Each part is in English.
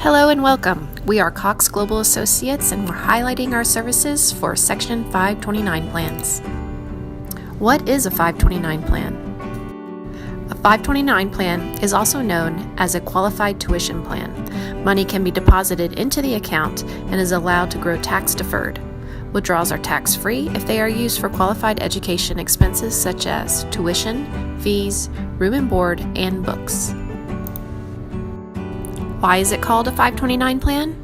Hello and welcome. We are Cox Global Associates and we're highlighting our services for Section 529 plans. What is a 529 plan? A 529 plan is also known as a qualified tuition plan. Money can be deposited into the account and is allowed to grow tax deferred. Withdrawals are tax-free if they are used for qualified education expenses such as tuition, fees, room and board, and books. Why is it called a 529 plan?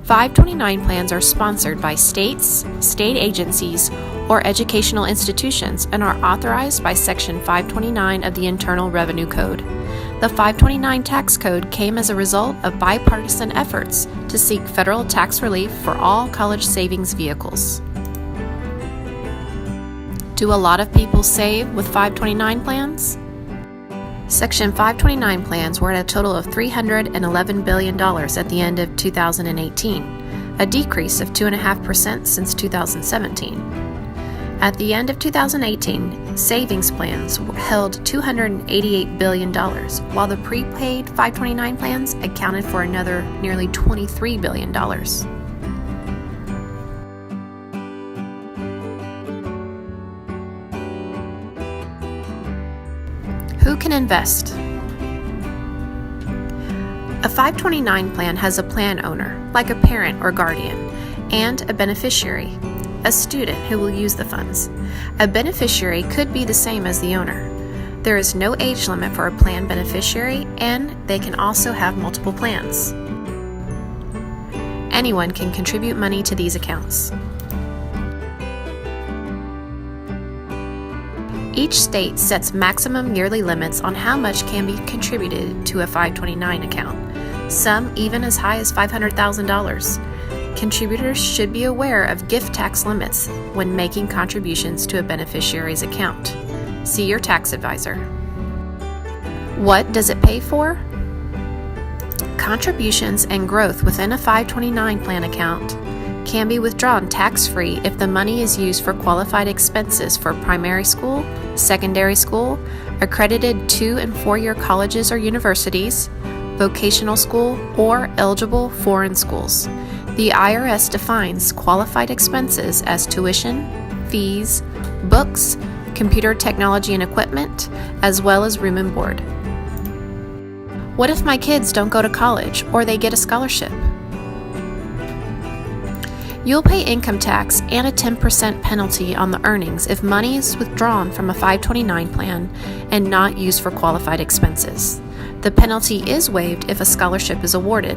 529 plans are sponsored by states, state agencies, or educational institutions and are authorized by Section 529 of the Internal Revenue Code. The 529 tax code came as a result of bipartisan efforts to seek federal tax relief for all college savings vehicles. Do a lot of people save with 529 plans? Section 529 plans were at a total of $311 billion at the end of 2018, a decrease of 2.5% since 2017. At the end of 2018, savings plans held $288 billion, while the prepaid 529 plans accounted for another nearly $23 billion. Who can invest? A 529 plan has a plan owner, like a parent or guardian, and a beneficiary, a student who will use the funds. A beneficiary could be the same as the owner. There is no age limit for a plan beneficiary, and they can also have multiple plans. Anyone can contribute money to these accounts. Each state sets maximum yearly limits on how much can be contributed to a 529 account, some even as high as $500,000. Contributors should be aware of gift tax limits when making contributions to a beneficiary's account. See your tax advisor. What does it pay for? Contributions and growth within a 529 plan account can be withdrawn tax-free if the money is used for qualified expenses for primary school, secondary school, accredited 2- and 4-year colleges or universities, vocational school, or eligible foreign schools. The IRS defines qualified expenses as tuition, fees, books, computer technology and equipment, as well as room and board. What if my kids don't go to college or they get a scholarship? You'll pay income tax and a 10% penalty on the earnings if money is withdrawn from a 529 plan and not used for qualified expenses. The penalty is waived if a scholarship is awarded.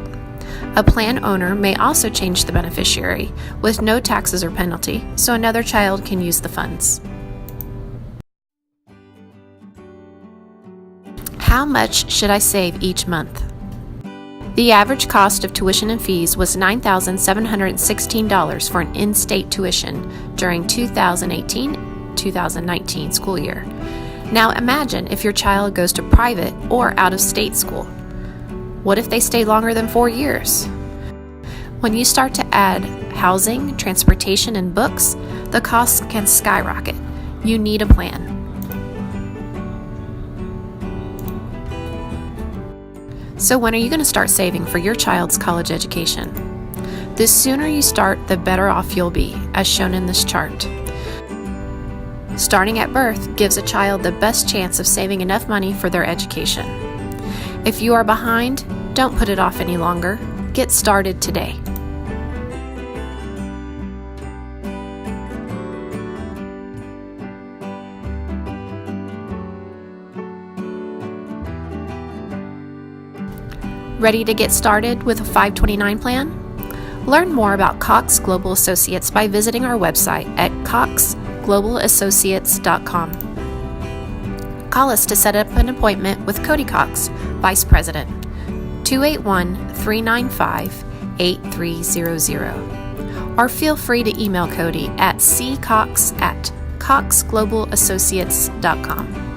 A plan owner may also change the beneficiary with no taxes or penalty, so another child can use the funds. How much should I save each month? The average cost of tuition and fees was $9,716 for an in-state tuition during 2018-2019 school year. Now imagine if your child goes to private or out-of-state school. What if they stay longer than 4 years? When you start to add housing, transportation, and books, the costs can skyrocket. You need a plan. So when are you going to start saving for your child's college education? The sooner you start, the better off you'll be, as shown in this chart. Starting at birth gives a child the best chance of saving enough money for their education. If you are behind, don't put it off any longer. Get started today. Ready to get started with a 529 plan? Learn more about Cox Global Associates by visiting our website at coxglobalassociates.com. Call us to set up an appointment with Cody Cox, Vice President, 281-395-8300. Or feel free to email Cody at ccox@coxglobalassociates.com.